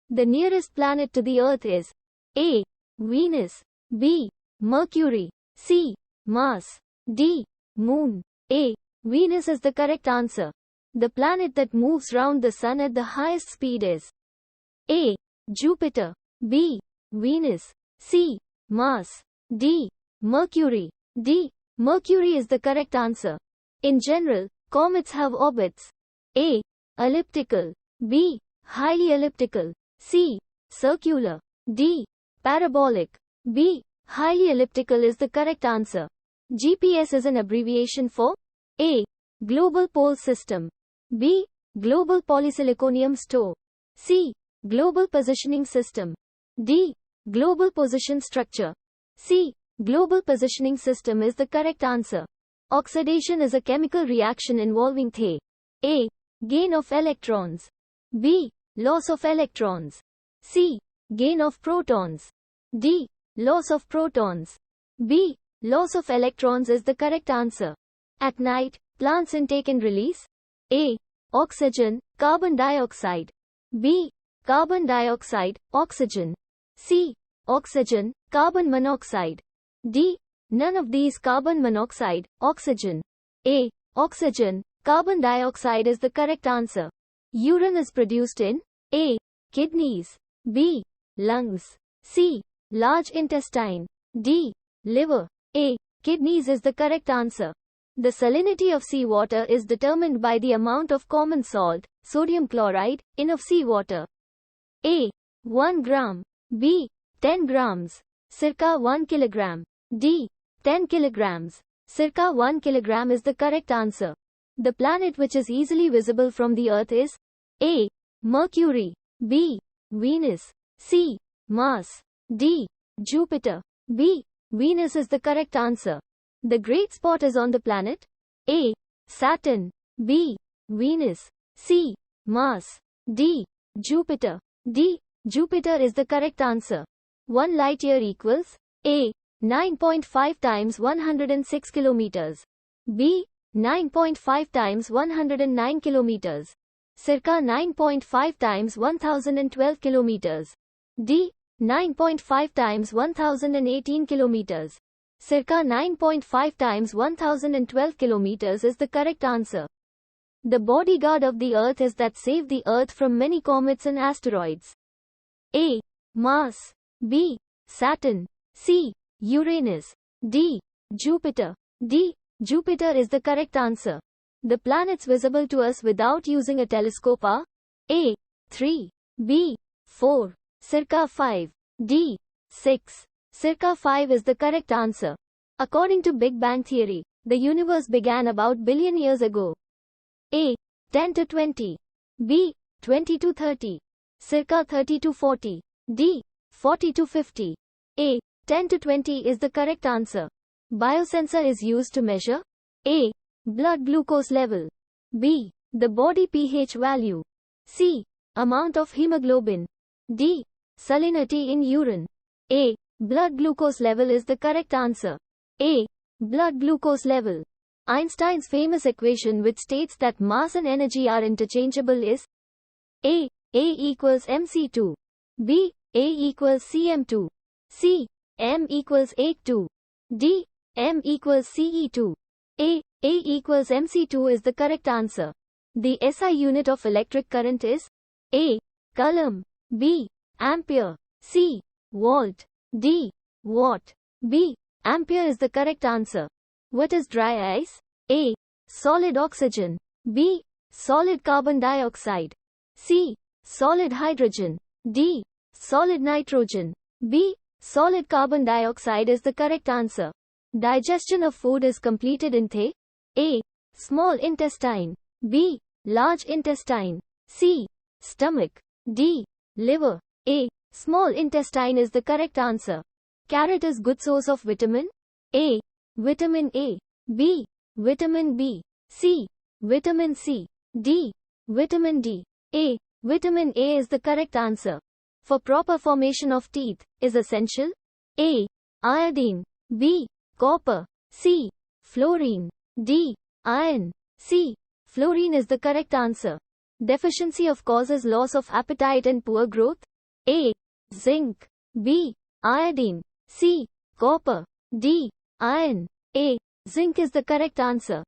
The nearest planet to the Earth is A. Venus, B. Mercury, C. Mars, D. Moon. A. Venus is the correct answer. The planet that moves round the Sun at the highest speed is A. Jupiter, B. Venus, C. Mars, D. Mercury. D. Mercury is the correct answer. In general, comets have orbits A. Elliptical, B. Highly elliptical, C. Circular, D. Parabolic. B. Highly elliptical is the correct answer. GPS is an abbreviation for A. Global Pole System, B. Global Polysiliconium Store, C. Global Positioning System, D. Global Position Structure. C. Global Positioning System is the correct answer. Oxidation is a chemical reaction involving A. Gain of electrons, B. Loss of electrons, C. Gain of protons, D. Loss of protons. B. Loss of electrons is the correct answer. At night, plants intake and release A. Oxygen, carbon dioxide, B. Carbon dioxide, oxygen, C. Oxygen, carbon monoxide, D. None of these carbon monoxide, oxygen. A. Oxygen, carbon dioxide is the correct answer. Urine is produced in A. Kidneys, B. Lungs, C. Large intestine, D. Liver. A. Kidneys is the correct answer. The salinity of seawater is determined by the amount of common salt, sodium chloride, in of seawater. A. 1 gram, B. 10 grams, circa 1 kilogram, D. 10 kilograms, circa 1 kilogram is the correct answer. The planet which is easily visible from the Earth is A. Mercury, B. Venus, C. Mars, D. Jupiter. B. Venus is the correct answer. The great spot is on the planet A. Saturn, B. Venus, C. Mars, D. Jupiter. D. Jupiter is the correct answer. 1 light year equals A. 9.5 times 106 kilometers, B. 9.5 times 109 kilometers, circa 9.5 times 1012 kilometers, D. 9.5 times 1018 kilometers, circa 9.5 times 1012 kilometers is the correct answer. The bodyguard of the Earth is that saved the Earth from many comets and asteroids. A. Mars, B. Saturn, C. Uranus, D. Jupiter. D. Jupiter is the correct answer. The planets visible to us without using a telescope are A. 3, B. 4, circa 5, D. 6, circa 5 is the correct answer. According to Big Bang Theory, the universe began about billion years ago. A. 10 to 20, B. 20 to 30, circa 30 to 40, D. 40 to 50. A. 10 to 20 is the correct answer. Biosensor is used to measure A. Blood glucose level, B. The body pH value, C. Amount of hemoglobin, D. Salinity in urine. A. Blood glucose level is the correct answer. A. Blood glucose level. Einstein's famous equation which states that mass and energy are interchangeable is A. A equals mc2, B. A equals cm2, C. M equals 82, D. M equals Ce2. A equals mc2 is the correct answer. The SI unit of electric current is A. Coulomb, B. Ampere, C. Volt, D. Watt. B. Ampere is the correct answer. What is dry ice? A. Solid oxygen, B. Solid carbon dioxide, C. Solid hydrogen, D. Solid nitrogen. B. Solid carbon dioxide is the correct answer. Digestion of food is completed in A. Small intestine, B. Large intestine, C. Stomach, D. Liver. A. Small intestine is the correct answer. Carrot is good source of vitamin A. Vitamin A, B. Vitamin B, C. Vitamin C, D. Vitamin D. A. Vitamin A is the correct answer. For proper formation of teeth, is essential A. Iodine, B. Copper, C. Fluorine, D. Iron, C. Fluorine is the correct answer. Deficiency of causes loss of appetite and poor growth A. Zinc. B. Iodine. C. Copper. D. Iron. A. Zinc is the correct answer.